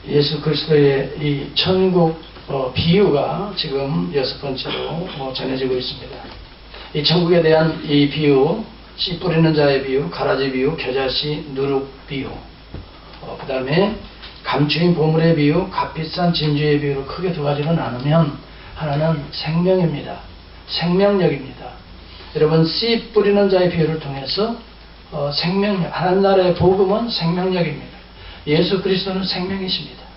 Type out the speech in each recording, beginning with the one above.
예수 그리스도의 이 천국 비유가 지금 6번째로 전해지고 있습니다. 이 천국에 대한 이 비유, 씨 뿌리는 자의 비유, 가라지 비유, 겨자씨, 누룩 비유, 그 다음에 감추인 보물의 비유, 값비싼 진주의 비유를 크게 두 가지로 나누면 하나는 생명입니다. 생명력입니다. 여러분, 씨 뿌리는 자의 비유를 통해서 생명력, 하나님 나라의 복음은 생명력입니다. 예수 그리스도는 생명이십니다.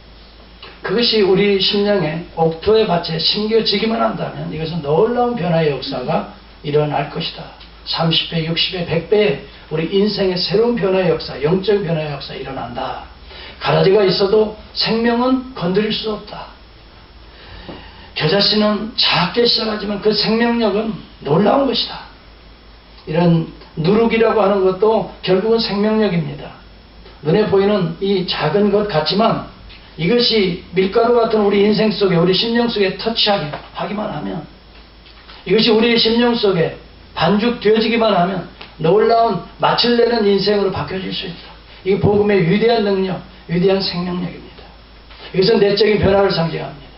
그것이 우리 심령에 옥토의 밭에 심겨지기만 한다면 이것은 놀라운 변화의 역사가 일어날 것이다. 30배, 60배, 100배 우리 인생의 새로운 변화의 역사, 영적 변화의 역사 일어난다. 가라지가 있어도 생명은 건드릴 수 없다. 겨자씨는 작게 시작하지만 그 생명력은 놀라운 것이다. 이런 누룩이라고 하는 것도 결국은 생명력입니다. 눈에 보이는 이 작은 것 같지만 이것이 밀가루 같은 우리 인생 속에, 우리 심령 속에 터치하기만 하면, 이것이 우리의 심령 속에 반죽되어지기만 하면 놀라운 맛을 내는 인생으로 바뀌어질 수 있다. 이게 복음의 위대한 능력, 위대한 생명력입니다. 이것은 내적인 변화를 상징합니다.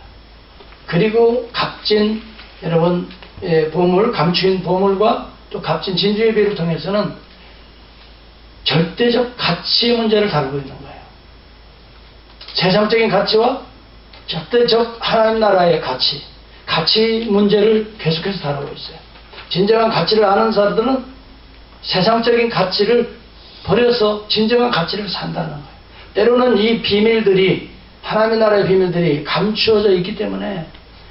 그리고 값진, 여러분, 보물, 감추인 보물과 또 값진 진주의 비유를 통해서는 절대적 가치 문제를 다루고 있는 거예요. 세상적인 가치와 절대적 하나님 나라의 가치 문제를 계속해서 다루고 있어요. 진정한 가치를 아는 사람들은 세상적인 가치를 버려서 진정한 가치를 산다는 거예요. 때로는 이 비밀들이, 하나님의 나라의 비밀들이 감추어져 있기 때문에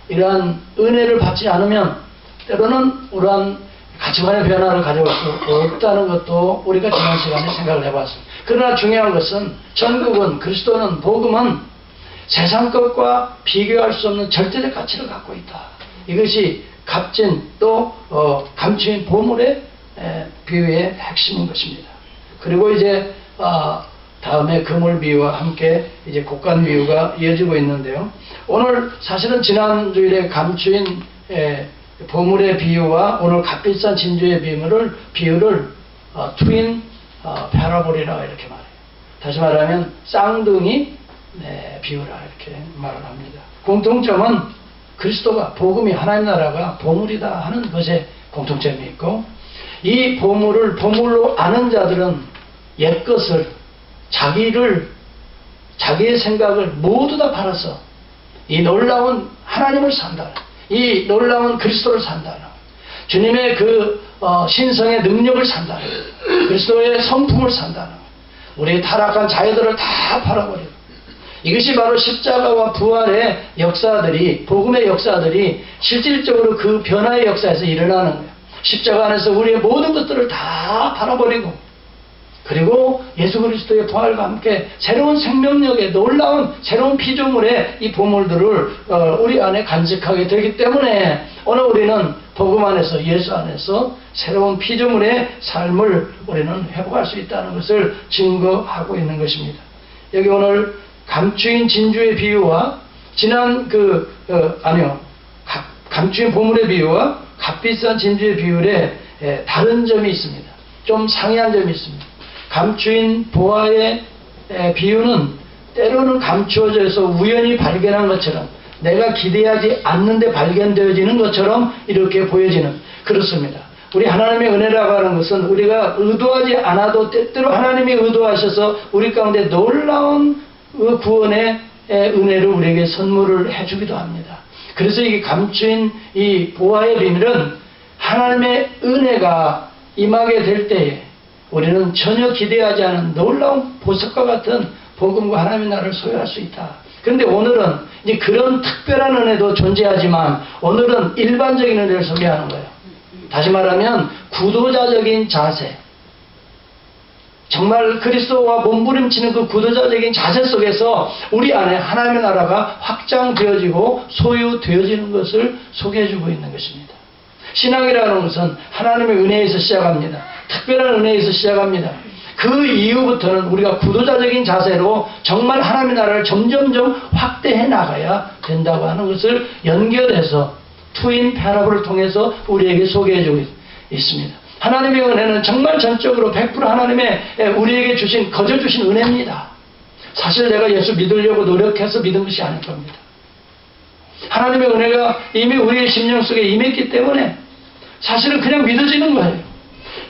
이러한 은혜를 받지 않으면 때로는 이러한 가치관의 변화를 가져올 수 없다는 것도 우리가 지난 시간에 생각을 해봤습니다. 그러나 중요한 것은 전국은, 그리스도는, 복음은 세상 것과 비교할 수 없는 절대적 가치를 갖고 있다. 이것이 값진 또 감추인 보물의 비유의 핵심인 것입니다. 그리고 이제 다음에 그물 비유와 함께 이제 곡간 비유가 이어지고 있는데요. 오늘 사실은 지난 주일에 감추인 보물의 비유와 오늘 값비싼 진주의 비유를 트윈 패러볼이라고 이렇게 말해요. 다시 말하면 쌍둥이 비유라 이렇게 말을 합니다. 공통점은 그리스도가, 복음이, 하나님 나라가 보물이다 하는 것에 공통점이 있고, 이 보물을 보물로 아는 자들은 옛것을, 자기의 생각을 모두 다 팔아서 이 놀라운 하나님을 산다. 이 놀라운 그리스도를 산다. 주님의 그 신성의 능력을 산다. 그리스도의 성품을 산다. 우리의 타락한 자유들을 다 팔아버리고, 이것이 바로 십자가와 부활의 역사들이, 복음의 역사들이 실질적으로 그 변화의 역사에서 일어나는 거예요. 십자가 안에서 우리의 모든 것들을 다 팔아버리고, 그리고 예수 그리스도의 부활과 함께 새로운 생명력의 놀라운 새로운 피조물의 이 보물들을 우리 안에 간직하게 되기 때문에 오늘 우리는 복음 안에서, 예수 안에서 새로운 피조물의 삶을 우리는 회복할 수 있다는 것을 증거하고 있는 것입니다. 여기 오늘 감추인 진주의 비유와 지난 감추인 보물의 비유와 값비싼 진주의 비율에 다른 점이 있습니다. 좀 상이한 점이 있습니다. 감추인 보화의 비유는 때로는 감추어져서 우연히 발견한 것처럼, 내가 기대하지 않는데 발견되어지는 것처럼 이렇게 보여지는, 그렇습니다. 우리 하나님의 은혜라고 하는 것은 우리가 의도하지 않아도 때때로 하나님이 의도하셔서 우리 가운데 놀라운 구원의 은혜를 우리에게 선물을 해주기도 합니다. 그래서 이게 감추인 이 보화의 비밀은 하나님의 은혜가 임하게 될 때에 우리는 전혀 기대하지 않은 놀라운 보석과 같은 복음과 하나님의 나라를 소유할 수 있다. 그런데 오늘은 이제 그런 특별한 은혜도 존재하지만 오늘은 일반적인 은혜를 소개하는 거예요. 다시 말하면 구도자적인 자세, 정말 그리스도와 몸부림치는 그 구도자적인 자세 속에서 우리 안에 하나님의 나라가 확장되어지고 소유되어지는 것을 소개해주고 있는 것입니다. 신앙이라는 것은 하나님의 은혜에서 시작합니다. 특별한 은혜에서 시작합니다. 그 이후부터는 우리가 구도자적인 자세로 정말 하나님의 나라를 점점점 확대해 나가야 된다고 하는 것을 연결해서 트윈 패러블을 통해서 우리에게 소개해주고 있습니다. 하나님의 은혜는 정말 전적으로 100% 하나님의 우리에게 거저 주신 은혜입니다. 사실 내가 예수 믿으려고 노력해서 믿은 것이 아닐 겁니다. 하나님의 은혜가 이미 우리의 심령 속에 임했기 때문에 사실은 그냥 믿어지는 거예요.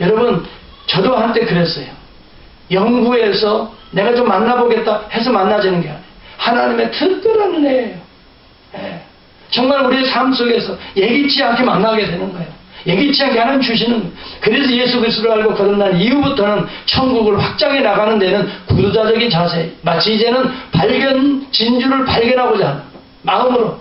여러분, 저도 한때 그랬어요. 영구에서 내가 좀 만나보겠다 해서 만나지는 게 아니에요. 하나님의 특별한 은혜예요. 예. 정말 우리의 삶 속에서 예기치 않게 만나게 되는 거예요. 예기치 않게 하나님 주시는 거예요. 그래서 예수 그리스도를 알고 거듭난 이후부터는 천국을 확장해 나가는 데는 구도자적인 자세, 마치 이제는 진주를 발견하고자 하는 마음으로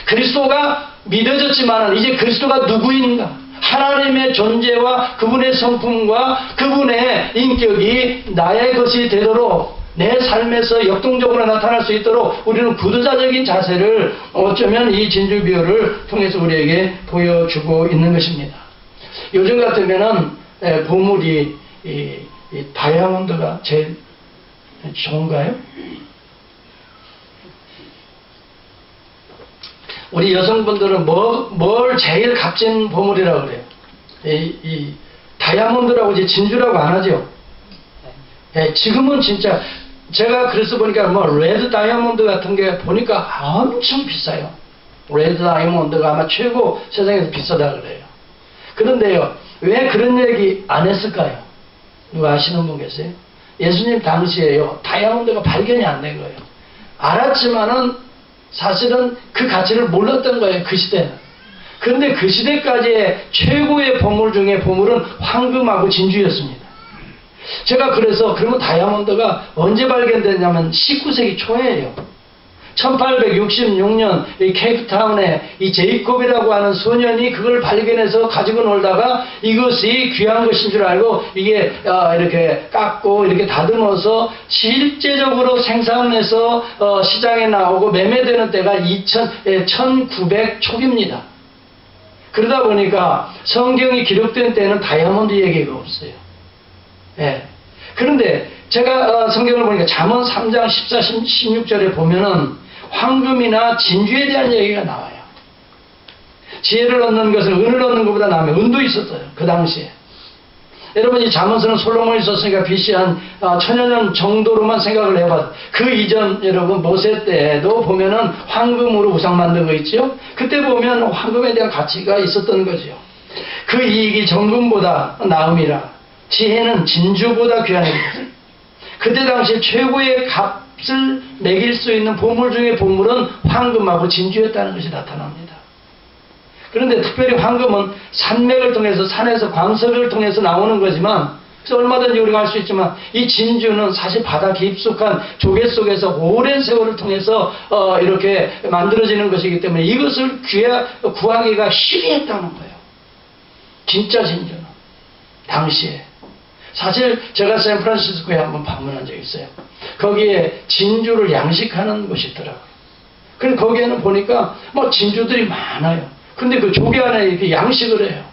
그리스도가 믿어졌지만 이제 그리스도가 누구인가, 하나님의 존재와 그분의 성품과 그분의 인격이 나의 것이 되도록 내 삶에서 역동적으로 나타날 수 있도록 우리는 구도자적인 자세를 어쩌면 이 진주 비유를 통해서 우리에게 보여주고 있는 것입니다. 요즘 같으면은 보물이 이 다이아몬드가 제일 좋은가요? 우리 여성분들은 뭘 제일 값진 보물이라고 그래요? 이 다이아몬드라고 이제 진주라고 안 하죠. 지금은 진짜 제가 그래서 보니까 레드 다이아몬드 같은 게 보니까 엄청 비싸요. 레드 다이아몬드가 아마 최고 세상에서 비싸다 그래요. 그런데요, 왜 그런 얘기 안 했을까요? 누가 아시는 분 계세요? 예수님 당시에요, 다이아몬드가 발견이 안 된 거예요. 알았지만은 사실은 그 가치를 몰랐던 거예요, 그 시대는. 그런데 그 시대까지의 최고의 보물 중에 보물은 황금하고 진주였습니다. 제가 그래서 그러면 다이아몬드가 언제 발견됐냐면 19세기 초예요. 1866년 이 케이프타운에 이 제이콥이라고 하는 소년이 그걸 발견해서 가지고 놀다가 이것이 귀한 것인 줄 알고 이게 이렇게 깎고 이렇게 다듬어서 실제적으로 생산해서 시장에 나오고 매매되는 때가 1900 초기입니다. 그러다 보니까 성경이 기록된 때는 다이아몬드 얘기가 없어요. 예. 그런데 제가 성경을 보니까 잠언 3장 14, 16절에 보면은 황금이나 진주에 대한 얘기가 나와요. 지혜를 얻는 것을 은을 얻는 것보다 나으면 은도 있었어요, 그 당시에. 여러분, 이 잠언서는 솔로몬이 썼으니까 BC 한 1000년 정도로만 생각을 해봐도 그 이전 여러분 모세 때도 보면은 황금으로 우상 만든 거 있죠. 그때 보면 황금에 대한 가치가 있었던 거죠. 그 이익이 정금보다 나음이라 지혜는 진주보다 귀한 것이다. 그때 당시 최고의 값을 매길 수 있는 보물 중에 보물은 황금하고 진주였다는 것이 나타납니다. 그런데 특별히 황금은 산맥을 통해서 산에서 광석을 통해서 나오는 거지만 그래서 얼마든지 우리가 할 수 있지만 이 진주는 사실 바다 깊숙한 조개 속에서 오랜 세월을 통해서 이렇게 만들어지는 것이기 때문에 이것을 구하기가 희귀했다는 거예요. 진짜 진주는 당시에. 사실 제가 샌프란시스코에 한번 방문한 적이 있어요. 거기에 진주를 양식하는 곳이 있더라고요. 그런데 거기에는 보니까 진주들이 많아요. 근데 그 조개 안에 이렇게 양식을 해요.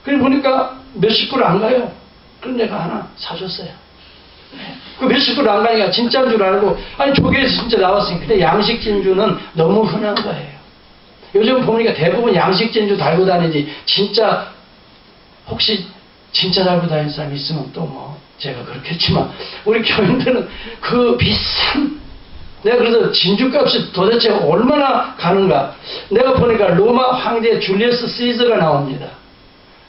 그래 보니까 몇십 불 안 가요. 그럼 내가 하나 사줬어요. 그 몇십 불 안 가니까 진짜인 줄 알고, 아니 조개에서 진짜 나왔으니까. 근데 양식 진주는 너무 흔한 거예요. 요즘 보니까 대부분 양식 진주 달고 다니지, 진짜 혹시 진짜 달고 다니는 사람이 있으면 또 제가 그렇겠지만 우리 교인들은 그 비싼, 내가 그래서 진주값이 도대체 얼마나 가는가. 내가 보니까 로마 황제 줄리어스 시저가 나옵니다.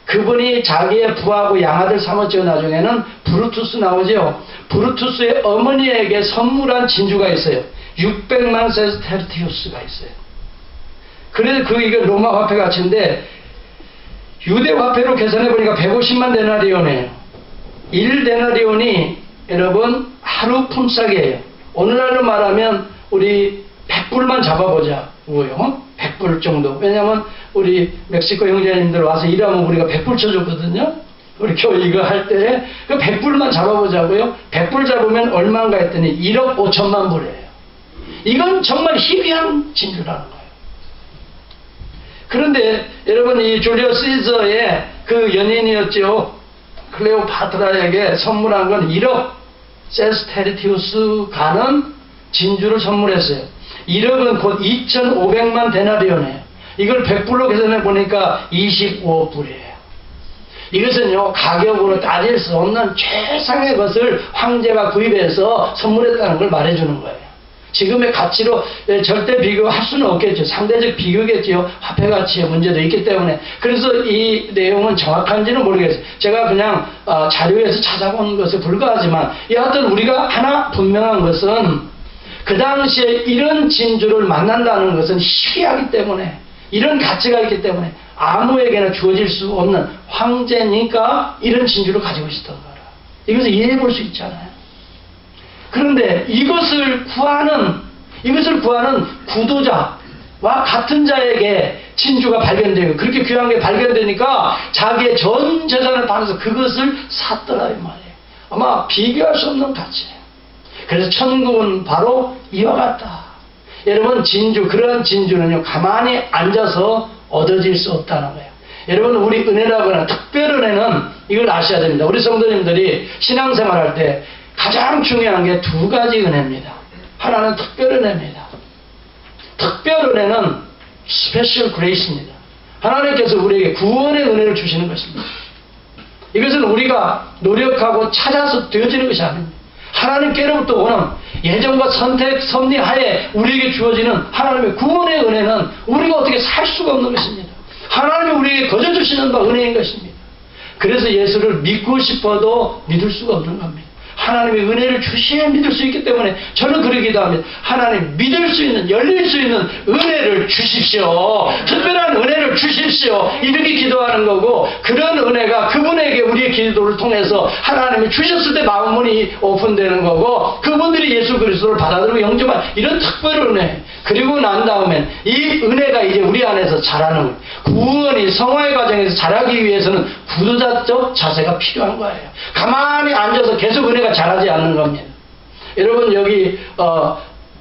그분이 자기의 부하고 양아들 삼았죠. 나중에는 브루투스 나오죠. 브루투스의 어머니에게 선물한 진주가 있어요. 600만 세스테르티우스가 있어요. 그래서 이게 로마 화폐 가치인데 유대 화폐로 계산해 보니까 150만 데나리온이에요. 1데나리온이 여러분 하루 품삯이에요. 오늘날로 말하면 우리 100불만 잡아보자고요. 100불 정도. 왜냐하면 우리 멕시코 형제님들 와서 일하면 우리가 100불 쳐줬거든요. 우리 교회 이거 할 때 그 100불만 잡아보자고요. 100불 잡으면 얼마인가 했더니 1억 5천만 불이에요. 이건 정말 희귀한 진주라는 거예요. 그런데 여러분, 이 줄리어스 시저의 그 연인이었죠. 클레오파트라에게 선물한 건 1억 세스테르티우스 가는 진주를 선물했어요. 1억은 곧 2,500만 데나리온이에요. 이걸 100불로 계산해 보니까 25불이에요. 이것은요, 가격으로 따질 수 없는 최상의 것을 황제가 구입해서 선물했다는 걸 말해주는 거예요. 지금의 가치로 절대 비교할 수는 없겠죠. 상대적 비교겠죠. 화폐 가치의 문제도 있기 때문에. 그래서 이 내용은 정확한지는 모르겠어요. 제가 그냥 자료에서 찾아본 것에 불과하지만, 여하튼 우리가 하나 분명한 것은 그 당시에 이런 진주를 만난다는 것은 희귀하기 때문에, 이런 가치가 있기 때문에 아무에게나 주어질 수 없는 황제니까 이런 진주를 가지고 있었던 거라. 이것을 이해해 볼 수 있잖아요. 그런데 이것을 구하는 구도자와 같은 자에게 진주가 발견되고, 그렇게 귀한 게 발견되니까 자기의 전 재산을 팔아서 그것을 샀더라 이 말이에요. 아마 비교할 수 없는 가치예요. 그래서 천국은 바로 이와 같다. 여러분, 그러한 진주는요, 가만히 앉아서 얻어질 수 없다는 거예요. 여러분, 우리 은혜라거나 특별 은혜는 이걸 아셔야 됩니다. 우리 성도님들이 신앙생활 할 때 가장 중요한 게 두 가지 은혜입니다. 하나는 특별 은혜입니다. 특별 은혜는 스페셜 그레이스입니다. 하나님께서 우리에게 구원의 은혜를 주시는 것입니다. 이것은 우리가 노력하고 찾아서 되어지는 것이 아닙니다. 하나님께로부터 오는 예정과 선택, 섭리하에 우리에게 주어지는 하나님의 구원의 은혜는 우리가 어떻게 살 수가 없는 것입니다. 하나님이 우리에게 거저 주시는 바 은혜인 것입니다. 그래서 예수를 믿고 싶어도 믿을 수가 없는 겁니다. 하나님의 은혜를 주셔야 믿을 수 있기 때문에 저는 그렇게 기도합니다. 하나님, 믿을 수 있는, 열릴 수 있는 은혜를 주십시오. 특별한 은혜를 주십시오. 이렇게 기도하는 거고, 그런 은혜가 그분에게 우리의 기도를 통해서 하나님이 주셨을 때 마음문이 오픈되는 거고, 그분들이 예수 그리스도를 받아들이고 영접한 이런 특별 은혜. 그리고 난 다음엔 이 은혜가 이제 우리 안에서 자라는 거예요. 구원이 성화의 과정에서 자라기 위해서는 구도자적 자세가 필요한 거예요. 가만히 앉아서 계속 은혜가 자라지 않는 겁니다. 여러분, 여기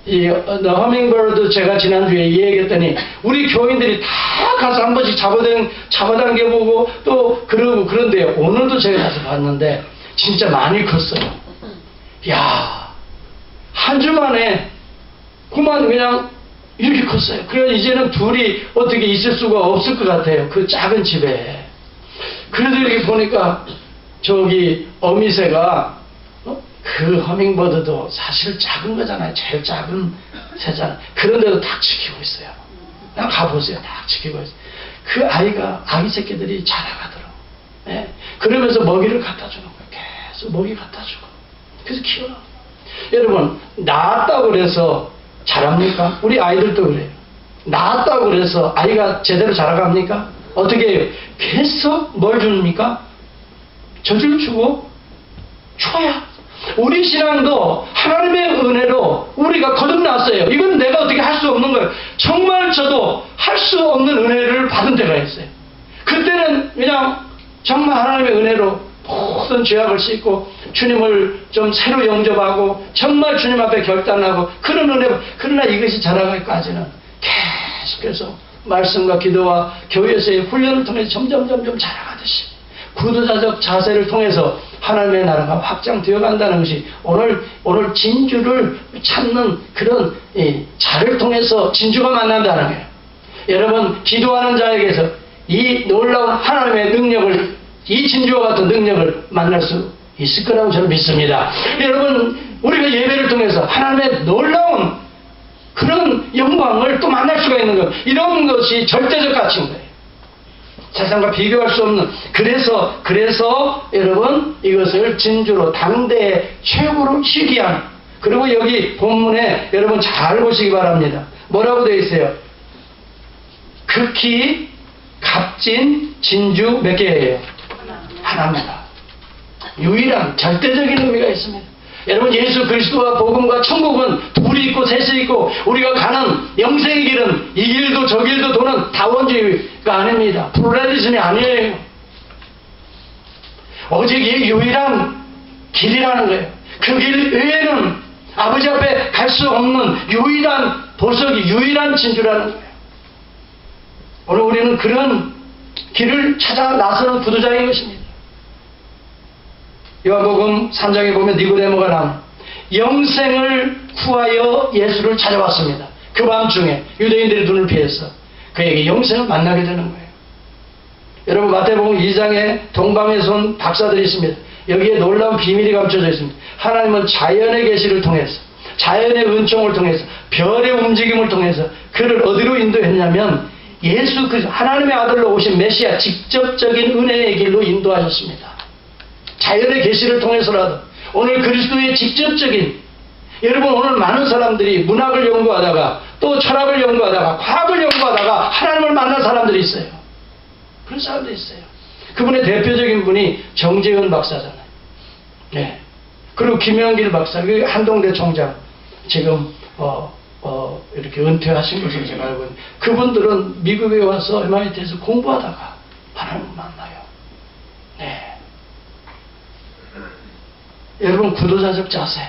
The Hummingbird 제가 지난주에 이야기했더니 우리 교인들이 다 가서 한 번씩 잡아당겨보고 또 그러고, 그런데 오늘도 제가 가서 봤는데 진짜 많이 컸어요. 이야, 한 주 만에 그만 그냥 이렇게 컸어요. 그래서 이제는 둘이 어떻게 있을 수가 없을 것 같아요. 그 작은 집에. 그래도 이렇게 보니까 저기 어미새가 그 허밍버드도 사실 작은 거잖아요. 제일 작은 새잖아요. 그런데도 딱 지키고 있어요. 그냥 가보세요. 딱 지키고 있어요. 그 아기 새끼들이 자라가더라고. 네. 그러면서 먹이를 갖다 주는 거예요. 계속 먹이 갖다 주고. 그래서 키워요. 여러분, 낳았다고 그래서 자랍니까? 우리 아이들도 그래요. 낳았다고 그래서 아이가 제대로 자라갑니까? 어떻게 해요? 계속 뭘 줍니까? 젖을 주고 줘야. 우리 신앙도 하나님의 은혜로 우리가 거듭났어요. 이건 내가 어떻게 할 수 없는 거예요. 정말 저도 할 수 없는 은혜를 받은 때가 있어요. 그때는 그냥 정말 하나님의 은혜로 모든 죄악을 씻고 주님을 좀 새로 영접하고 정말 주님 앞에 결단하고 그런 은혜. 그러나 이것이 자라기까지는 계속해서 말씀과 기도와 교회에서의 훈련을 통해서 점점 자라가듯이 구도자적 자세를 통해서 하나님의 나라가 확장되어 간다는 것이 오늘 진주를 찾는 그런 자를 통해서 진주가 만난다는 거예요. 여러분, 기도하는 자에게서 이 놀라운 하나님의 능력을, 이 진주와 같은 능력을 만날 수 있을 거라고 저는 믿습니다. 여러분, 우리가 예배를 통해서 하나님의 놀라운 그런 영광을 또 만날 수가 있는 것, 이런 것이 절대적 가치인 거예요. 세상과 비교할 수 없는. 그래서 여러분, 이것을 진주로 당대의 최고로 희귀한, 그리고 여기 본문에 여러분 잘 보시기 바랍니다. 뭐라고 되어 있어요? 극히 값진 진주 몇 개예요? 하나입니다. 유일한 절대적인 의미가 있습니다. 여러분, 예수 그리스도와 복음과 천국은 둘이 있고 셋이 있고 우리가 가는 영생의 길은 이 길도 저 길도 도는 다원주의가 아닙니다. 플루라리즘이 아니에요. 오직 이 유일한 길이라는 거예요. 그 길 외에는 아버지 앞에 갈 수 없는 유일한 보석이, 유일한 진주라는 거예요. 오늘 우리는 그런 길을 찾아 나서는 구도자인 것입니다. 요한복음 3장에 보면 니고데모가 나온 영생을 구하여 예수를 찾아왔습니다. 그 밤중에 유대인들의 눈을 피해서 그에게 영생을 만나게 되는 거예요. 여러분 마태복음 2장에 동방에 선 박사들이 있습니다. 여기에 놀라운 비밀이 감춰져 있습니다. 하나님은 자연의 계시를 통해서, 자연의 은총을 통해서, 별의 움직임을 통해서 그를 어디로 인도했냐면 예수 그리스도 하나님의 아들로 오신 메시아 직접적인 은혜의 길로 인도하셨습니다. 자연의 계시를 통해서라도 오늘 그리스도의 직접적인, 여러분 오늘 많은 사람들이 문학을 연구하다가 또 철학을 연구하다가 과학을 연구하다가 하나님을 만난 사람들이 있어요. 그런 사람들이 있어요. 그분의 대표적인 분이 정재현 박사잖아요. 네. 그리고 김영길 박사, 한동대 총장 지금 이렇게 은퇴하신 것으로 제가 알고 있는데, 그분들은 미국에 와서 MIT에서 공부하다가 하나님을 만나요. 네. 여러분 구도자적 자세.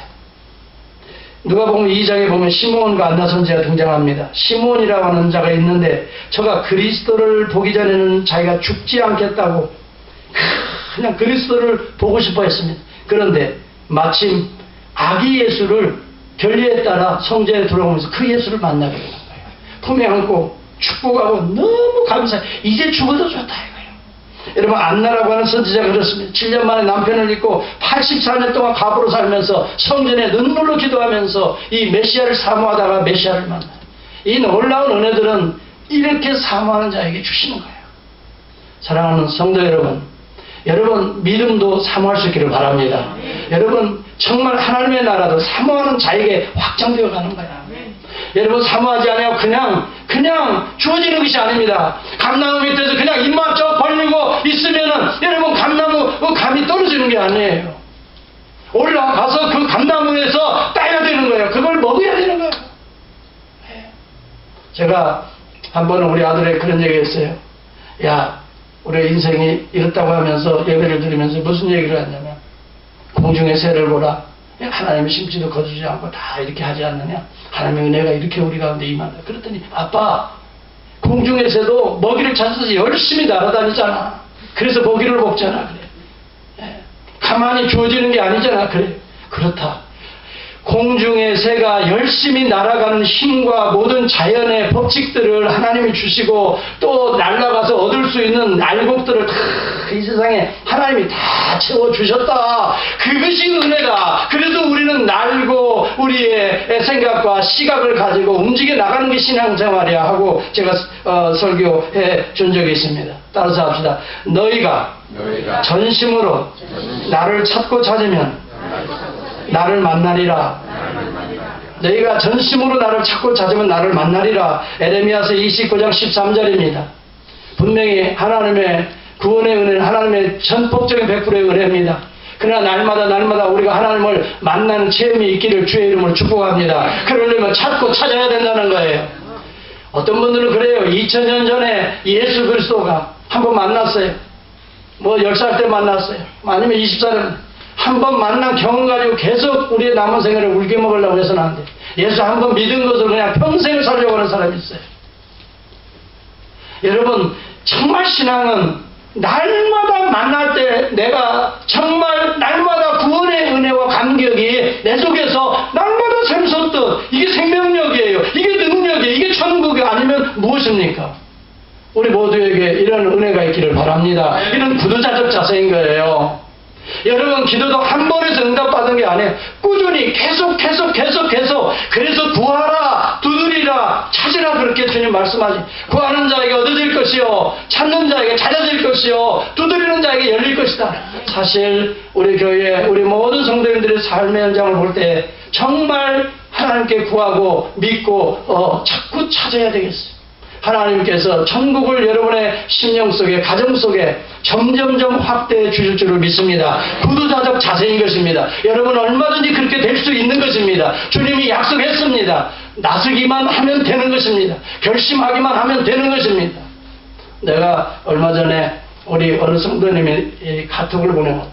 누가복음 2장에 보면 시므온과 안나 선지자가 등장합니다. 시므온이라고 하는 자가 있는데 저가 그리스도를 보기 전에는 자기가 죽지 않겠다고 그냥 그리스도를 보고 싶어 했습니다. 그런데 마침 아기 예수를 결례에 따라 성전에 들어오면서 그 예수를 만나게 되는 거예요. 품에 안고 축복하고 너무 감사해. 이제 죽어도 좋다 이거예요. 여러분 안나라고 하는 선지자가 그렇습니다. 7년 만에 남편을 잃고 84년 동안 갑으로 살면서 성전에 눈물로 기도하면서 이 메시아를 사모하다가 메시아를 만나요. 이 놀라운 은혜들은 이렇게 사모하는 자에게 주시는 거예요. 사랑하는 성도 여러분, 여러분 믿음도 사모할 수 있기를 바랍니다. 여러분 정말 하나님의 나라도 사모하는 자에게 확장되어 가는 거야. 여러분 사모하지 않아요. 그냥 주어지는 것이 아닙니다. 감나무 밑에서 그냥 입만 쩍 벌리고 있으면은 여러분 감나무 감이 떨어지는 게 아니에요. 올라가서 그 감나무에서 따야 되는 거예요. 그걸 먹어야 되는 거예요. 제가 한 번은 우리 아들에게 그런 얘기 했어요. 야, 우리 인생이 이렇다고 하면서 예배를 드리면서 무슨 얘기를 했냐면, 공중의 새를 보라. 하나님이 심지도 거두지 않고 다 이렇게 하지 않느냐. 하나님의 은혜가 이렇게 우리 가운데 임한다. 그랬더니 아빠, 공중의 새도 먹이를 찾아서 열심히 날아다니잖아. 그래서 먹이를 먹잖아. 그래. 가만히 주어지는 게 아니잖아. 그래. 그렇다. 공중의 새가 열심히 날아가는 힘과 모든 자연의 법칙들을 하나님이 주시고 또 날아가서 얻을 수 있는 알곡들을 다 이 세상에 하나님이 다 채워주셨다. 그것이 은혜다. 그래서 우리는 날고 우리의 생각과 시각을 가지고 움직여 나가는 게 신앙생활이야 하고 제가 설교해 준 적이 있습니다. 따라서 합시다. 너희가 전심으로 나를 찾고 찾으면 나를 만나리라. 너희가 전심으로 나를 찾고 찾으면 나를 만나리라. 에레미야서 29장 13절입니다. 분명히 하나님의 구원의 은혜는 하나님의 전폭적인 100%의 은혜입니다. 그러나 날마다 우리가 하나님을 만나는 체험이 있기를 주의 이름으로 축복합니다. 그러려면 찾고 찾아야 된다는 거예요. 어떤 분들은 그래요. 2000년 전에 예수 그리스도가 한번 만났어요. 뭐 10살 때 만났어요. 아니면 20살에 한 번 만난 경험 가지고 계속 우리의 남은 생애를 울게 먹으려고 해서는 안 돼. 예수 한 번 믿은 것을 그냥 평생을 살려고 하는 사람이 있어요. 여러분 정말 신앙은 날마다 만날 때 내가 정말 날마다 구원의 은혜와 감격이 내 속에서 날마다 샘솟듯 이게 생명력이에요. 이게 능력이에요. 이게 천국이 아니면 무엇입니까? 우리 모두에게 이런 은혜가 있기를 바랍니다. 이런 구도자적 자세인 거예요. 여러분 기도도 한 번에서 응답받은 게 아니에요. 꾸준히 계속 그래서 구하라 두드리라 찾으라 그렇게 주님 말씀하지. 구하는 자에게 얻어질 것이요 찾는 자에게 찾아질 것이요 두드리는 자에게 열릴 것이다. 사실 우리 교회 우리 모든 성도님들의 삶의 현장을 볼 때 정말 하나님께 구하고 믿고 자꾸 찾아야 되겠어요. 하나님께서 천국을 여러분의 심령 속에 가정 속에 점점점 확대해 주실 줄을 믿습니다. 구도자적 자세인 것입니다. 여러분 얼마든지 그렇게 될 수 있는 것입니다. 주님이 약속했습니다. 나서기만 하면 되는 것입니다. 결심하기만 하면 되는 것입니다. 내가 얼마 전에 우리 어느 성도님이 카톡을 보내고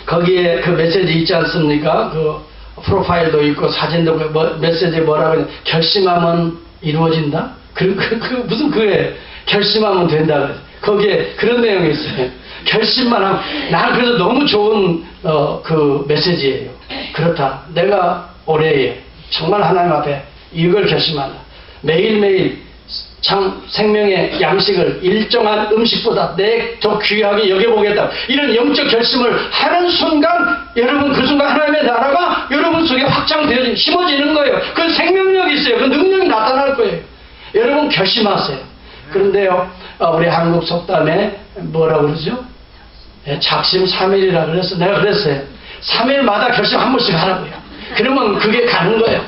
거기에 그 메시지 있지 않습니까? 그 프로파일도 있고 사진도 메시지 뭐라고 해요? 결심하면 이루어진다? 무슨 그게 결심하면 된다. 거기에 그런 내용이 있어요. 결심만 하면 난 그래서 너무 좋은 그 메시지예요. 그렇다. 내가 올해에 정말 하나님 앞에 이걸 결심한다. 매일매일 생명의 양식을 일정한 음식보다 내 더 귀하게 여겨보겠다. 이런 영적 결심을 하는 순간 여러분 그 순간 하나님의 나라가 여러분 속에 확장되어 심어지는 거예요. 그 생명력이 있어요. 그 능력이 나타날 거예요. 여러분 결심하세요. 그런데요 우리 한국 속담에 뭐라고 그러죠? 작심 3일이라 그래서 내가 그랬어요. 3일마다 결심 한 번씩 하라고요. 그러면 그게 가는 거예요.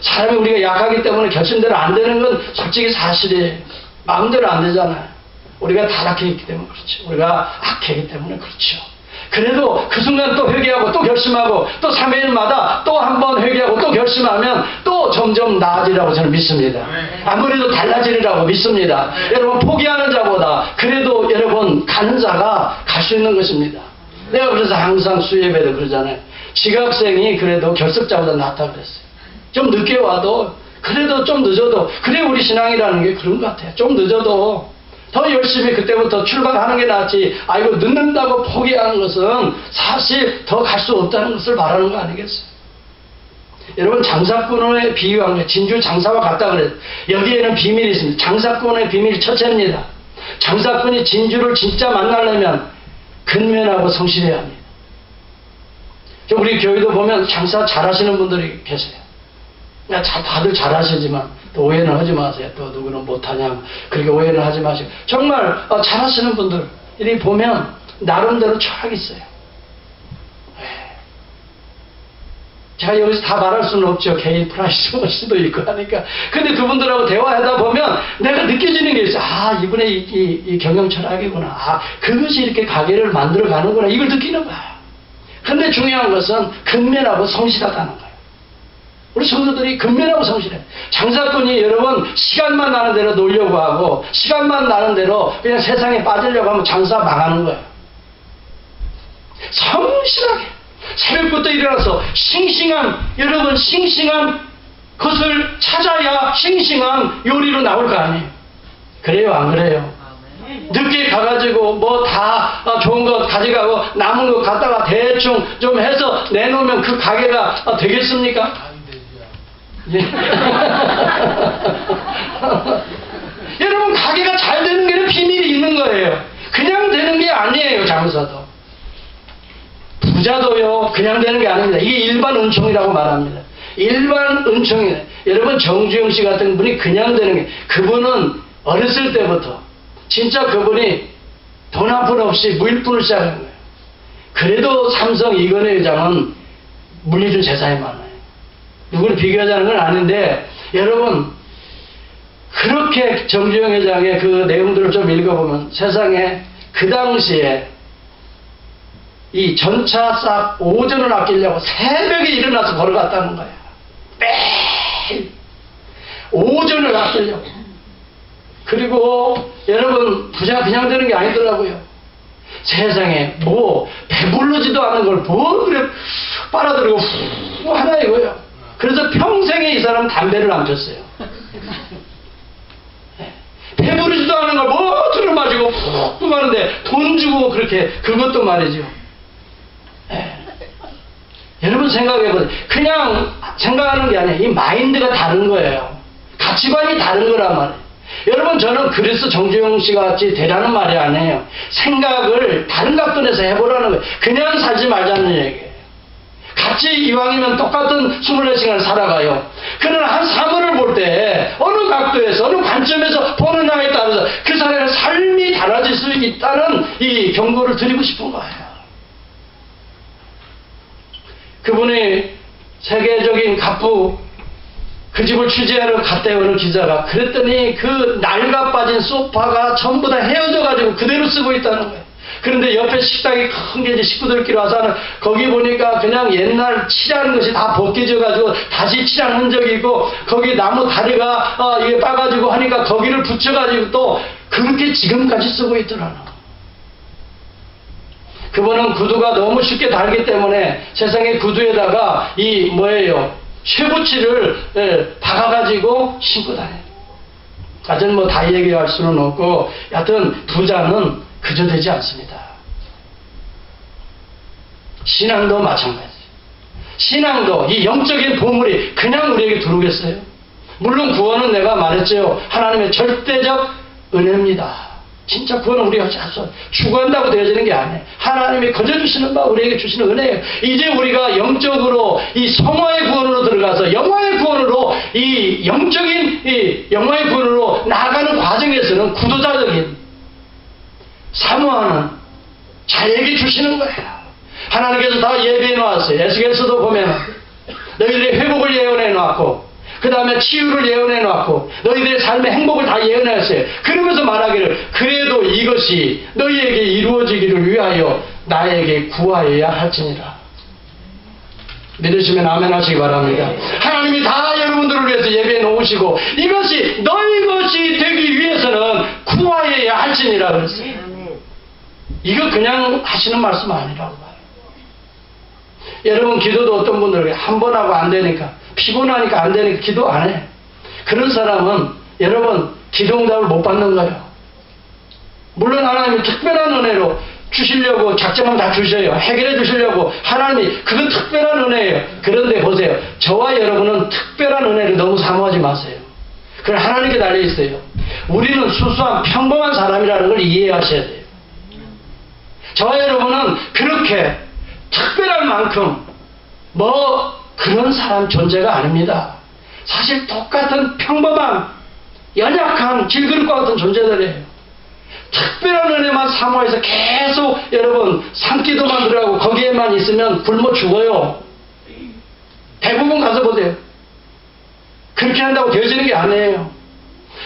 사람이 우리가 약하기 때문에 결심대로 안 되는 건 솔직히 사실이에요. 마음대로 안 되잖아요. 우리가 타락해 있기 때문에 그렇죠. 우리가 악하기 때문에 그렇죠. 그래도 그 순간 또 회개하고 또 결심하고 또 3일마다 또 한 번 회개하고 또 결심하면 또 점점 나아지라고 저는 믿습니다. 아무래도 달라지리라고 믿습니다. 여러분 포기하는 자보다 그래도 여러분 가는 자가 갈 수 있는 것입니다. 내가 그래서 항상 수예배도 그러잖아요. 지각생이 그래도 결석자보다 낫다 그랬어요. 좀 늦게 와도 그래도 좀 늦어도 그래 우리 신앙이라는 게 그런 것 같아요. 좀 늦어도 더 열심히 그때부터 출발하는 게 낫지 아이고 늦는다고 포기하는 것은 사실 더 갈 수 없다는 것을 말하는 거 아니겠어요? 여러분 장사꾼의 비유한 게 진주 장사와 같다 그래요. 여기에는 비밀이 있습니다. 장사꾼의 비밀이 첫째입니다. 장사꾼이 진주를 진짜 만나려면 근면하고 성실해야 합니다. 우리 교회도 보면 장사 잘하시는 분들이 계세요. 다들 잘하시지만 또 오해는 하지 마세요. 또 누구는 못하냐 그렇게 오해는 하지 마시고 정말 잘하시는 분들이 보면 나름대로 철학이 있어요. 제가 여기서 다 말할 수는 없죠. 개인 프라이버시도 수도 있고 하니까. 근데 그분들하고 대화하다 보면 내가 느껴지는 게 있어요. 아 이분의 이 경영 철학이구나. 아 그것이 이렇게 가게를 만들어 가는구나. 이걸 느끼는 거야. 근데 중요한 것은 근면하고 성실하다는 거예요. 우리 성도들이 근면하고 성실해. 장사꾼이 여러분 시간만 나는 대로 놀려고 하고 시간만 나는 대로 그냥 세상에 빠지려고 하면 장사 망하는 거예요. 성실하게 새벽부터 일어나서 여러분 싱싱한 것을 찾아야 싱싱한 요리로 나올 거 아니에요. 그래요 안 그래요? 늦게 가가지고 뭐 다 좋은 것 가져가고 남은 것 갖다가 대충 좀 해서 내놓으면 그 가게가 되겠습니까? 예. 여러분 가게가 잘 되는 게 비밀이 있는 거예요. 그냥 되는 게 아니에요. 장사도 부자도요 그냥 되는 게 아닙니다. 이게 일반 은총이라고 말합니다. 일반 은총이에요. 여러분 정주영 씨 같은 분이 그냥 되는 게 그분은 어렸을 때부터 진짜 그분이 돈 한 푼 없이 무일푼을 시작한 거예요. 그래도 삼성 이건희 회장은 물리준 재산이 많아요. 누구를 비교하자는 건 아닌데 여러분 그렇게 정주영 회장의 그 내용들을 좀 읽어보면 세상에 그 당시에 이 전차 싹 오전을 아끼려고 새벽에 일어나서 걸어갔다는 거예요. 매일 오전을 아끼려고. 그리고 여러분 부자가 그냥 되는 게 아니더라고요. 세상에 뭐 배부르지도 않은 걸 뭐 그래 빨아들이고 후 하나 이거예요. 그래서 평생에 이 사람은 담배를 안 폈어요. 배부르지도 않은 걸 뭐 들어 마시고 푹 하는데 돈 주고 그렇게 그것도 말이죠. 여러분 생각해보세요. 그냥 생각하는 게 아니에요. 이 마인드가 다른 거예요. 가치관이 다른 거란 말이에요. 여러분 저는 그래서 정주영 씨 같이 되라는 말이 아니에요. 생각을 다른 각도에서 해보라는 거예요. 그냥 살지 말자는 얘기예요. 같이 이왕이면 똑같은 24시간을 살아가요. 그러나 한 사물을 볼 때 어느 각도에서 어느 관점에서 보느냐에 따라서 그 사람의 삶이 달라질 수 있다는 이 경고를 드리고 싶은 거예요. 그분이 세계적인 갑부 그 집을 취재하러 갔대요. 어느 기자가. 그랬더니 그 낡아 빠진 소파가 전부 다 헤어져 가지고 그대로 쓰고 있다는 거예요. 그런데 옆에 식당이 큰 게 이제 식구들끼리 와서 하는 거기 보니까 그냥 옛날 칠한 것이 다 벗겨져 가지고 다시 칠한 흔적이 있고 거기 나무 다리가 이게 빠가지고 하니까 거기를 붙여 가지고 또 그렇게 지금까지 쓰고 있더라는 거예요. 그분은 구두가 너무 쉽게 닳기 때문에 세상의 구두에다가 이 뭐예요? 쇠붙이를 박아가지고 신고 다녀요. 하여튼 뭐 다 얘기할 수는 없고 여하튼 부자는 그저 되지 않습니다. 신앙도 마찬가지. 신앙도 이 영적인 보물이 그냥 우리에게 들어오겠어요? 물론 구원은 내가 말했죠. 하나님의 절대적 은혜입니다. 진짜 구원은 우리가 추구한다고 되어지는 게 아니에요. 하나님이 거저주시는 바 우리에게 주시는 은혜예요. 이제 우리가 영적으로 이 성화의 구원으로 들어가서 영화의 구원으로 이 영적인 이 영화의 구원으로 나아가는 과정에서는 구도자적인 사모하는 자에게 주시는 거예요. 하나님께서 다 예비해 놓았어요. 에스겔서도 보면 너희들의 회복을 예언해 놓았고 그 다음에 치유를 예언해 놓았고 너희들의 삶의 행복을 다 예언했어요. 그러면서 말하기를 그래도 이것이 너희에게 이루어지기를 위하여 나에게 구하여야 할지니라. 믿으시면 아멘 하시기 바랍니다. 하나님이 다 여러분들을 위해서 예배해 놓으시고 이것이 너희 것이 되기 위해서는 구하여야 할지니라 그랬어요. 이거 그냥 하시는 말씀 아니라고 봐요. 여러분 기도도 어떤 분들은 한 번 하고 안 되니까 피곤하니까 안 되니까 기도 안 해. 그런 사람은 여러분 기도응답을 못 받는 거예요. 물론 하나님이 특별한 은혜로 주시려고 작정하면 다 주셔요. 해결해 주시려고 하나님이 그건 특별한 은혜예요. 그런데 보세요. 저와 여러분은 특별한 은혜를 너무 사모하지 마세요. 그건 하나님께 달려 있어요. 우리는 수수한 평범한 사람이라는 걸 이해하셔야 돼요. 저와 여러분은 그렇게 특별할 만큼 그런 사람 존재가 아닙니다. 사실 똑같은 평범한 연약한 질그릇과 같은 존재들이에요. 특별한 은혜만 사모해서 계속 여러분 산기도만 들어가고 거기에만 있으면 굶어 죽어요. 대부분 가서 보세요. 그렇게 한다고 되어지는 게 아니에요.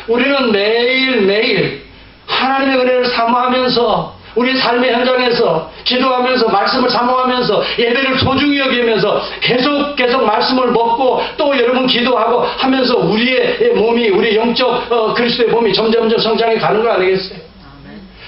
우리는 매일매일 하나님의 은혜를 사모하면서 우리 삶의 현장에서 기도하면서 말씀을 사모하면서 예배를 소중히 여기면서 계속 말씀을 먹고 또 여러분 기도하고 하면서 우리의 몸이 우리 영적 그리스도의 몸이 점점점 성장해 가는 거 아니겠어요?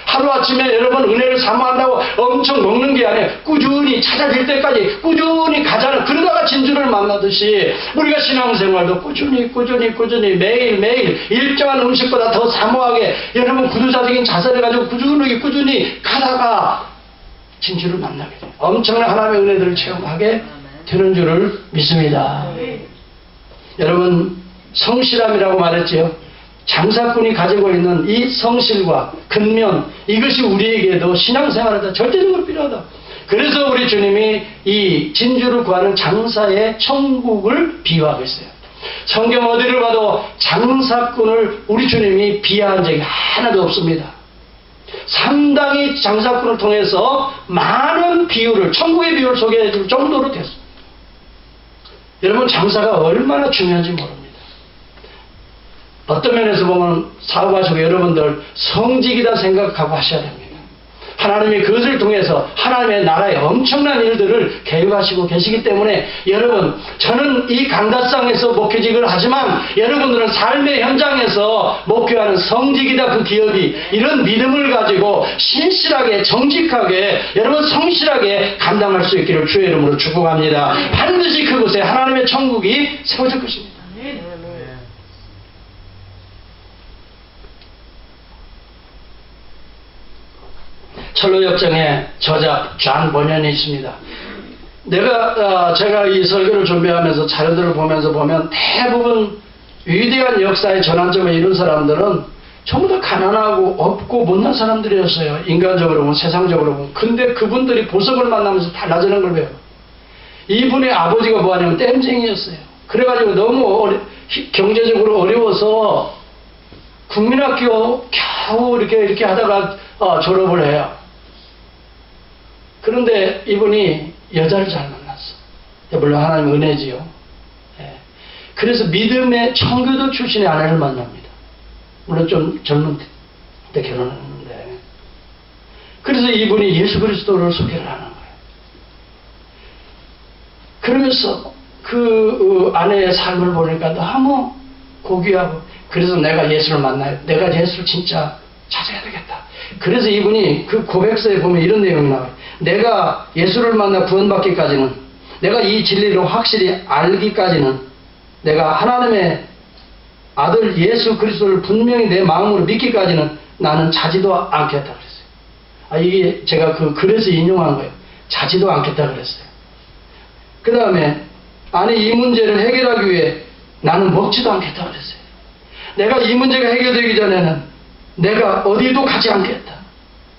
하루아침에 여러분 은혜를 사모한다고 엄청 먹는 게 아니에요. 꾸준히 찾아질 때까지 꾸준히 가자는 그러다가 진주를 만나듯이 우리가 신앙생활도 꾸준히 매일매일 일정한 음식보다 더 사모하게 여러분 구두자적인 자세를 가지고 꾸준히 가다가 진주를 만나게 돼요. 엄청난 하나님의 은혜들을 체험하게 되는 줄을 믿습니다. 여러분 성실함이라고 말했지요. 장사꾼이 가지고 있는 이 성실과 근면 이것이 우리에게도 신앙생활에다 절대적으로 필요하다. 그래서 우리 주님이 이 진주를 구하는 장사의 천국을 비유하고 있어요. 성경 어디를 봐도 장사꾼을 우리 주님이 비하한 적이 하나도 없습니다. 상당히 장사꾼을 통해서 많은 비유를 천국의 비유를 소개해 줄 정도로 됐습니다. 여러분 장사가 얼마나 중요한지 모릅니다. 어떤 면에서 보면 사업하시고 여러분들 성직이다 생각하고 하셔야 됩니다. 하나님이 그것을 통해서 하나님의 나라의 엄청난 일들을 계획하시고 계시기 때문에 여러분 저는 이 강다상에서 목회직을 하지만 여러분들은 삶의 현장에서 목회하는 성직이다 그 기업이 이런 믿음을 가지고 신실하게 정직하게 여러분 성실하게 감당할 수 있기를 주의 이름으로 축복합니다. 반드시 그곳에 하나님의 천국이 세워질 것입니다. 철로역정의 저자 존 버년이 있습니다. 제가 이 설교를 준비하면서 자료들을 보면 대부분 위대한 역사의 전환점에 이른 사람들은 전부 다 가난하고 없고 못난 사람들이었어요. 인간적으로 보면 세상적으로 보면. 근데 그분들이 보석을 만나면서 달라지는 걸 배워요. 이분의 아버지가 뭐하냐면 땜쟁이였어요. 그래가지고 너무 경제적으로 어려워서 국민학교 겨우 이렇게 하다가 졸업을 해요. 그런데 이분이 여자를 잘 만났어. 물론 하나님의 은혜지요. 예. 그래서 믿음의 청교도 출신의 아내를 만납니다. 물론 좀 젊은 때 결혼했는데. 그래서 이분이 예수 그리스도를 소개를 하는 거예요. 그러면서 그 아내의 삶을 보니까 너무 고귀하고 그래서 내가 예수를 만나요. 내가 예수를 진짜 찾아야 되겠다. 그래서 이분이 그 고백서에 보면 이런 내용이 나와요. 내가 예수를 만나 구원받기까지는 내가 이 진리를 확실히 알기까지는 내가 하나님의 아들 예수 그리스도를 분명히 내 마음으로 믿기까지는 나는 자지도 않겠다 그랬어요. 이게 제가 그 글에서 인용한 거예요. 자지도 않겠다 그랬어요. 그 다음에 아니 이 문제를 해결하기 위해 나는 먹지도 않겠다 그랬어요. 내가 이 문제가 해결되기 전에는 내가 어디도 가지 않겠다.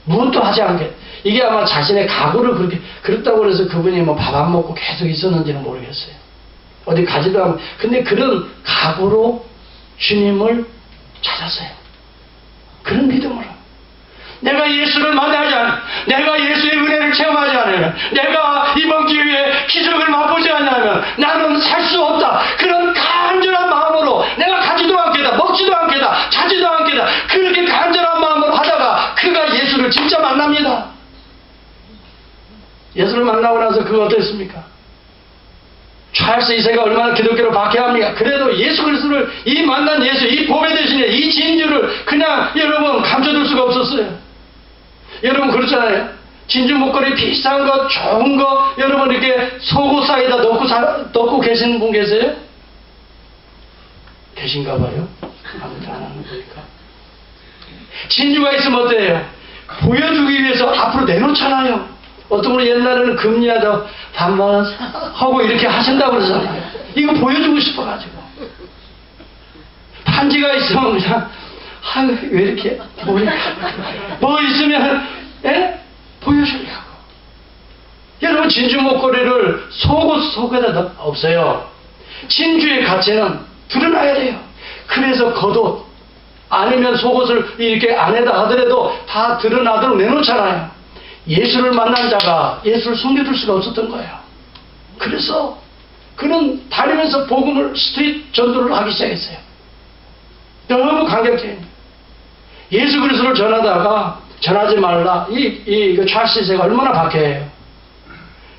무엇도 하지 않겠다. 이게 아마 자신의 각오를 그렇다고 해서 그분이 뭐 밥 안 먹고 계속 있었는지는 모르겠어요. 어디 가지도 않고. 근데 그런 각오로 주님을 찾았어요. 그런 믿음으로. 내가 예수를 만나지 않으면, 내가 예수의 은혜를 체험하지 않으면, 내가 이번 기회에 기적을 맛보지 않으면 나는 살 수 없다. 그런 간절한 마음으로 내가 가지도 않겠다, 먹지도 않겠다, 자지도 않겠다. 그렇게 간절한 마음으로 하다가 그가 예수를 진짜 만납니다. 예수를 만나고 나서 그가 어땠습니까? 찰스 2세가 얼마나 기독교를 박해합니까? 그래도 예수 그리스도를, 이 만난 예수, 이 보배 대신에 이 진주를 그냥 여러분 감춰둘 수가 없었어요. 여러분 그렇잖아요. 진주 목걸이 비싼 거, 좋은 거 여러분 이렇게 속옷 사이에다 넣고 계시는 분 계세요? 계신가 봐요. 아무도 안 하는 거니까. 진주가 있으면 어때요? 보여주기 위해서 앞으로 내놓잖아요. 어떤 분은 옛날에는 금리하다 반만 하고 이렇게 하신다고 그러잖아요. 이거 보여주고 싶어가지고. 반지가 있으면 그냥 왜 이렇게 뭐 있으면 보여주려고. 여러분 진주 목걸이를 속에다 없어요. 진주의 가치는 드러나야 돼요. 그래서 겉옷 아니면 속옷을 이렇게 안에다 하더라도 다 드러나도록 내놓잖아요. 예수를 만난 자가 예수를 숨겨둘 수가 없었던 거예요. 그래서 그는 다니면서 복음을 스트릿 전도를 하기 시작했어요. 너무 감격적인. 예수 그리스도를 전하다가 전하지 말라. 이 찰스 2세가 얼마나 박해해요.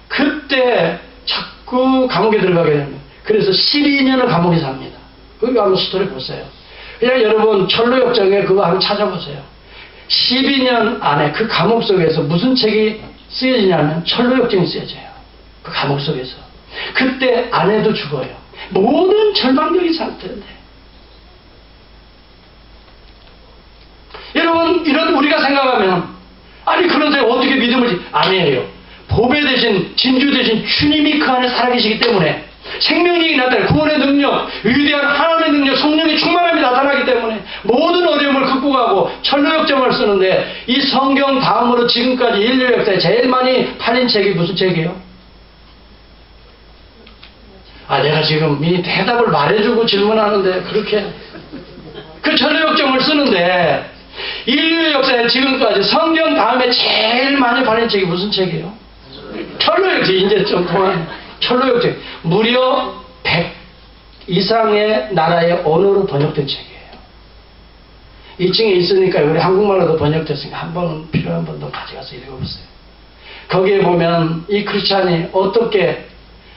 그때 자꾸 감옥에 들어가게 됩니다. 그래서 12년을 감옥에 삽니다. 거기 한번 스토리 보세요. 그냥 여러분 철로역정에 그거 한번 찾아보세요. 12년 안에 그 감옥 속에서 무슨 책이 쓰여지냐면 철로역정이 쓰여져요. 그 감옥 속에서. 그때 아내도 죽어요. 모든 절망적인 상태인데. 여러분 이런 우리가 생각하면 아니 그런데 어떻게 믿음을 아니에요. 보배 대신 진주 대신 주님이 그 안에 살아계시기 때문에 생명력이 나타나요. 구원의 능력, 위대한 하나님의 능력, 성령의 충만함이 나타나기 때문에 모든 어려움을 극복하고 철로역정을 쓰는데 이 성경 다음으로 지금까지 인류 역사에 제일 많이 팔린 책이 무슨 책이에요? 내가 지금 이 대답을 말해주고 질문하는데 그렇게 그 철로역정을 쓰는데 인류 역사에 지금까지 성경 다음에 제일 많이 팔린 책이 무슨 책이에요? 철로역정. 이제 좀 동안 철로역정. 무려 100 이상의 나라의 언어로 번역된 책이에요. 2층에 있으니까 우리 한국말로도 번역됐으니까 한 번은 필요한 분도 가져가서 읽어보세요. 거기에 보면 이 크리스찬이 어떻게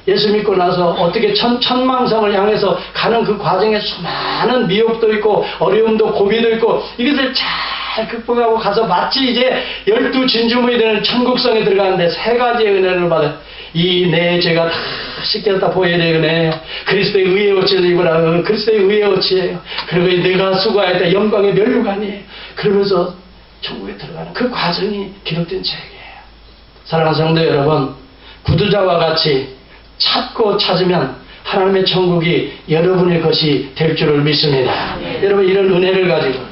예수 믿고 나서 어떻게 천망성을 향해서 가는 그 과정에 수많은 미혹도 있고 어려움도 고비도 있고 이것을 잘 극복하고 가서 마치 이제 12 진주문이 되는 천국성에 들어가는데 3가지의 은혜를 받아. 이 내 죄가 다 씻겼다 보혈의 은혜, 그리스도의 의의 옷을 입으라. 그리스도의 의의 옷이에요. 그리고 내가 수고하였다 영광의 면류관이에요. 그러면서 천국에 들어가는 그 과정이 기록된 책이에요. 사랑하는 성도 여러분, 구두자와 같이 찾고 찾으면 하나님의 천국이 여러분의 것이 될 줄을 믿습니다. 여러분 이런 은혜를 가지고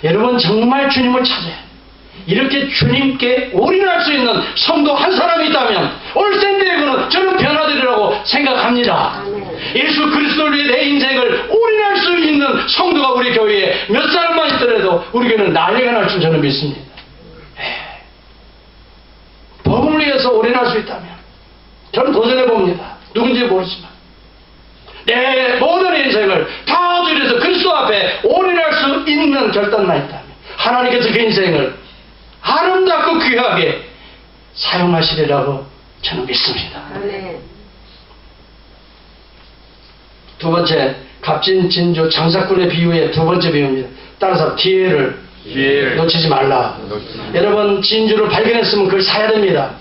여러분 정말 주님을 찾아요. 이렇게 주님께 올인할 수 있는 성도 한 사람이 있다면 올센데에는 저는 변화되리라고 생각합니다. 예수 그리스도를 위해 내 인생을 올인할 수 있는 성도가 우리 교회에 몇 사람만 있더라도 우리 교회는 난리가 날 줄 저는 믿습니다. 복음을 위해서 올인할 수 있다면 저는 도전해 봅니다. 누군지 모르지만 내 모든 인생을 다 드려서 그리스도 앞에 올인할 수 있는 결단만 있다면 하나님께서 그 인생을 아름답고 귀하게 사용하시리라고 저는 믿습니다. 두 번째, 값진 진주 장사꾼의 비유의 두 번째 비유입니다. 따라서 기회를 놓치지 말라. 여러분 진주를 발견했으면 그걸 사야 됩니다.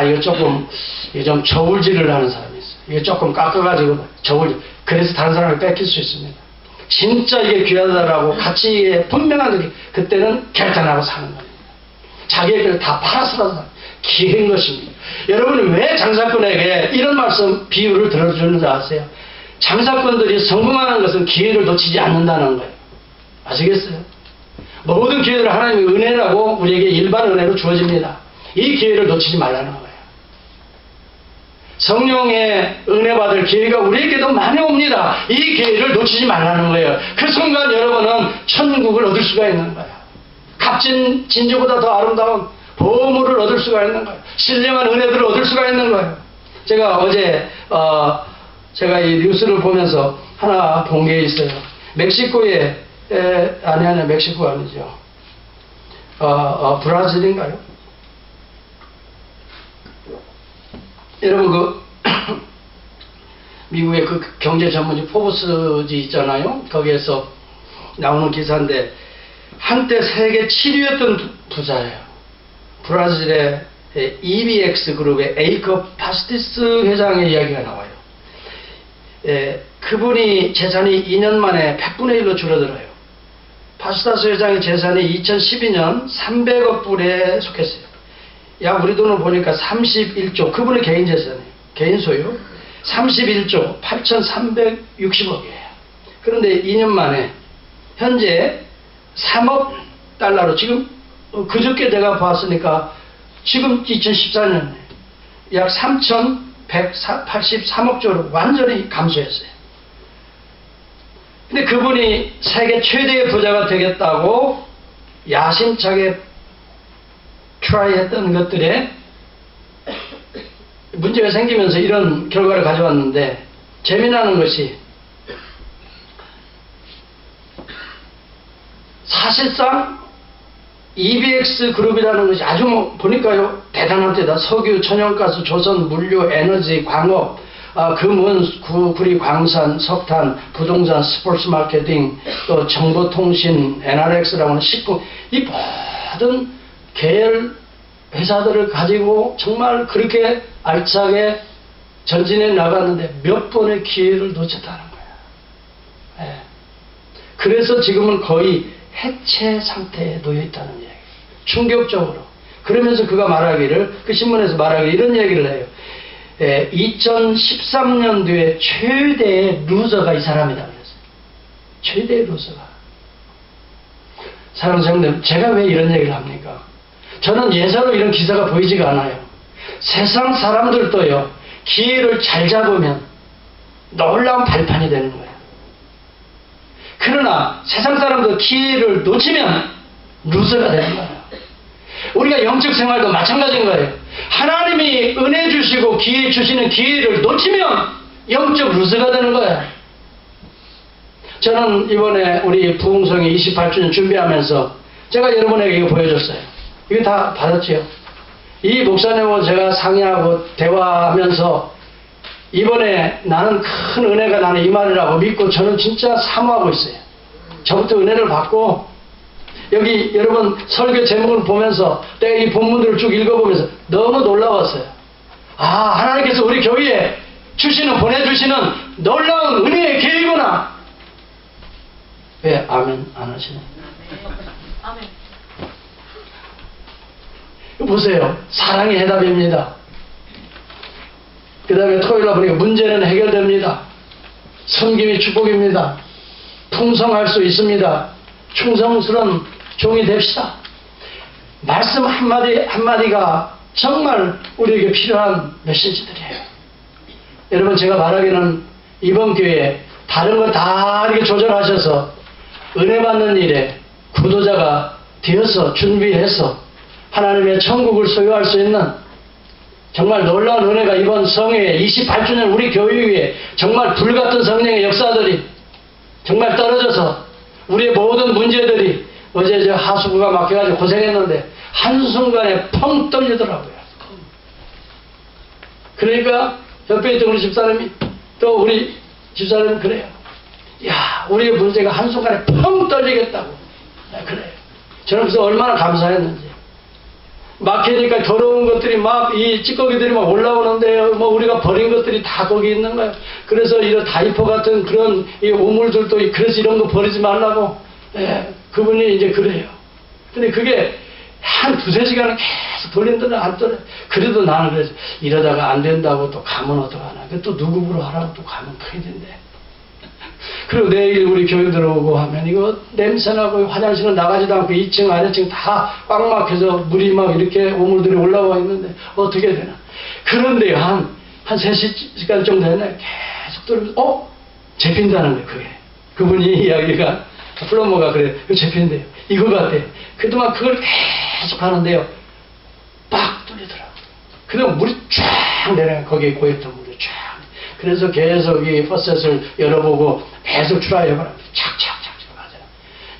이거 조금 이게 좀 저울질을 하는 사람이 있어요. 이게 조금 깎아가지고 저울질. 그래서 다른 사람을 뺏길 수 있습니다. 진짜 이게 귀하다라고 가치에 분명한時그때는 결단하고 사는 겁니다. 자기의 것을 다 팔아서라도 기회인 것입니다. 여러분이 왜 장사꾼에게 이런 말씀 비유를 들어주는지 아세요? 장사꾼들이 성공하는 것은 기회를 놓치지 않는다는 거예요. 아시겠어요? 모든 기회를 하나님의 은혜라고 우리에게 일반 은혜로 주어집니다. 이 기회를 놓치지 말라는 거예요. 성령의 은혜 받을 기회가 우리에게도 많이 옵니다. 이 기회를 놓치지 말라는 거예요. 그 순간 여러분은 천국을 얻을 수가 있는 거예요. 값진 진주보다 더 아름다운 보물을 얻을 수가 있는 거예요. 신령한 은혜들을 얻을 수가 있는 거예요. 제가 어제 제가 이 뉴스를 보면서 하나 본 게 있어요. 멕시코에 아니 멕시코가 아니죠. 브라질인가요? 여러분 그 미국의 그 경제 전문지 포브스지 있잖아요. 거기에서 나오는 기사인데 한때 세계 7위였던 부자예요. 브라질의 EBX 그룹의 에이커 파스티스 회장의 이야기가 나와요. 그분이 재산이 2년 만에 100분의 1로 줄어들어요. 파스타스 회장의 재산이 2012년 300억 불에 속했어요. 약 우리 돈으로 보니까 31조, 그분의 개인 재산이에요. 개인 소유 31조 8,360억이에요. 그런데 2년 만에 현재 3억 달러로 지금 그저께 내가 봤으니까 지금 2014년에 약 3,183억 조로 완전히 감소했어요. 근데 그분이 세계 최대의 부자가 되겠다고 야심차게 트라이했던 것들에 문제가 생기면서 이런 결과를 가져왔는데 재미나는 것이 사실상 EBX 그룹이라는 것이 아주 보니까요 대단한 데다 석유, 천연가스, 조선, 물류, 에너지, 광업, 금은, 구리, 광산, 석탄, 부동산, 스포츠 마케팅, 또 정보통신, NRX라고 하는 식품, 이 모든 계열 회사들을 가지고 정말 그렇게 알차게 전진해 나갔는데 몇 번의 기회를 놓쳤다는 거야. 예. 그래서 지금은 거의 해체 상태에 놓여 있다는 얘기예요. 충격적으로. 그러면서 그가 말하기를, 그 신문에서 말하기를 이런 얘기를 해요. 2013년도에 최대의 루저가 이 사람이다 그랬어요. 최대의 루저가. 사랑하는 성도님, 제가 왜 이런 얘기를 합니까? 저는 예사로 이런 기사가 보이지가 않아요. 세상 사람들도요, 기회를 잘 잡으면 놀라운 발판이 되는 거예요. 그러나 세상 사람도 기회를 놓치면 루저가 되는 거예요. 우리가 영적 생활도 마찬가지인 거예요. 하나님이 은혜 주시고 기회 주시는 기회를 놓치면 영적 루저가 되는 거예요. 저는 이번에 우리 부흥성이 28주년 준비하면서 제가 여러분에게 이거 보여줬어요. 이거 다 받았지요. 이 목사님하고 제가 상의하고 대화하면서 이번에 나는 큰 은혜가 나는 이 말이라고 믿고 저는 진짜 사모하고 있어요. 저부터 은혜를 받고 여기 여러분 설교 제목을 보면서 내가 이 본문들을 쭉 읽어보면서 너무 놀라웠어요. 하나님께서 우리 교회에 보내주시는 놀라운 은혜의 계획이구나. 왜 아멘 안 하시네? 아멘. 보세요. 사랑의 해답입니다. 그 다음에 토요일날 보니까 문제는 해결됩니다. 섬김이 축복입니다. 풍성할 수 있습니다. 충성스러운 종이 됩시다. 말씀 한마디 한마디가 정말 우리에게 필요한 메시지들이에요. 여러분 제가 말하기는 이번 기회에 다른 거 다 이렇게 조절하셔서 은혜 받는 일에 구도자가 되어서 준비해서 하나님의 천국을 소유할 수 있는 정말 놀라운 은혜가 이번 성회에 28주년 우리 교회 위에 정말 불같은 성령의 역사들이 정말 떨어져서 우리의 모든 문제들이 어제 저 하수구가 막혀가지고 고생했는데 한순간에 펑 떨리더라고요. 그러니까 옆에 있던 우리 집사람이 또 우리 집사람은 그래요. 야, 우리의 문제가 한순간에 펑 떨리겠다고. 그래요. 저는 그래서 얼마나 감사했는지. 막히니까 더러운 것들이 막 이 찌꺼기들이 막 올라오는데요. 뭐 우리가 버린 것들이 다 거기 있는 거예요. 그래서 이런 다이퍼 같은 그런 이 오물들도 그래서 이런 거 버리지 말라고. 그분이 이제 그래요. 근데 그게 한 두세 시간을 계속 돌린다는 안 떨어요. 그래도 나는 그래서 이러다가 안 된다고 또 가면 어떡하나. 또 누구 보러 하라고 또 가면 큰일인데. 그리고 내일 우리 교회 들어오고 하면 이거 냄새나고 화장실은 나가지도 않고 2층 아래층 다 꽉 막혀서 물이 막 이렇게 오물들이 올라와 있는데 어떻게 되나. 그런데 한 3시간 정도 됐나 계속 들으면서 재핀다는 거예요. 그게 그분이 이야기가 플러머가 그래 재핀대요. 이거 같대요. 그동안 그걸 계속 하는데요 빡 뚫리더라고요. 그다음 물이 쫙 내려요. 거기에 고였던 물이 쫙. 그래서 계속 이 퍼셋을 열어보고 계속 출하해보라. 착착착착 하잖아요.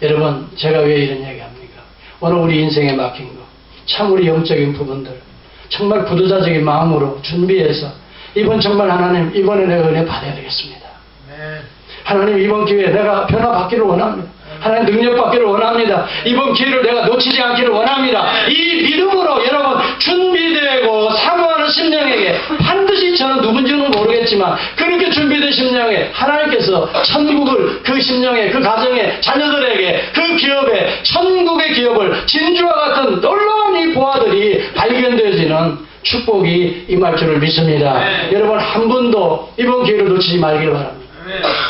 여러분 제가 왜 이런 얘기합니까? 오늘 우리 인생에 막힌 거 참 우리 영적인 부분들 정말 부도자적인 마음으로 준비해서 이번 정말 하나님 이번에 내가 은혜 받아야 되겠습니다. 하나님 이번 기회에 내가 변화받기를 원합니다. 하나님 능력받기를 원합니다. 이번 기회를 내가 놓치지 않기를 원합니다. 이 믿음으로 여러분 준비되고 사모하는 심령에게 반드시 저는 누군지는 모르겠지만 그렇게 준비된 심령에 하나님께서 천국을 그 심령에 그 가정에 자녀들에게 그 기업에 천국의 기업을 진주와 같은 놀라운 이 보화들이 발견되어지는 축복이 임할 줄을 믿습니다. 여러분 한 분도 이번 기회를 놓치지 말기를 바랍니다.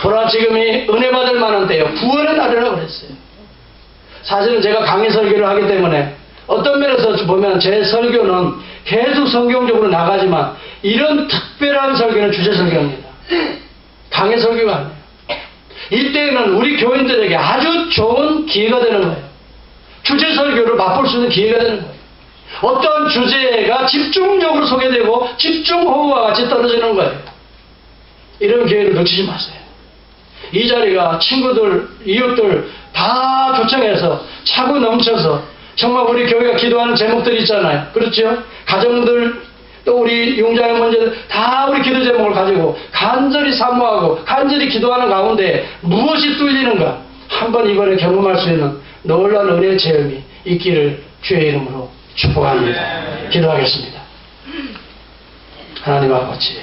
보라 지금이 은혜 받을 만한 때요. 구원의 날이라고 그랬어요. 사실은 제가 강의 설교를 하기 때문에 어떤 면에서 보면 제 설교는 계속 성경적으로 나가지만 이런 특별한 설교는 주제 설교입니다. 강의 설교가 아니에요. 이때는 우리 교인들에게 아주 좋은 기회가 되는 거예요. 주제 설교를 맛볼 수 있는 기회가 되는 거예요. 어떤 주제가 집중적으로 소개되고 집중호우와 같이 떨어지는 거예요. 이런 기회를 놓치지 마세요. 이 자리가 친구들, 이웃들 다 초청해서 차고 넘쳐서 정말 우리 교회가 기도하는 제목들이 있잖아요. 그렇죠? 가정들 또 우리 용자의 문제들 다 우리 기도 제목을 가지고 간절히 사모하고 간절히 기도하는 가운데 무엇이 뚫리는가 한번 이번에 경험할 수 있는 놀라운 은혜의 체험이 있기를 주의 이름으로 축복합니다. 기도하겠습니다. 하나님 아버지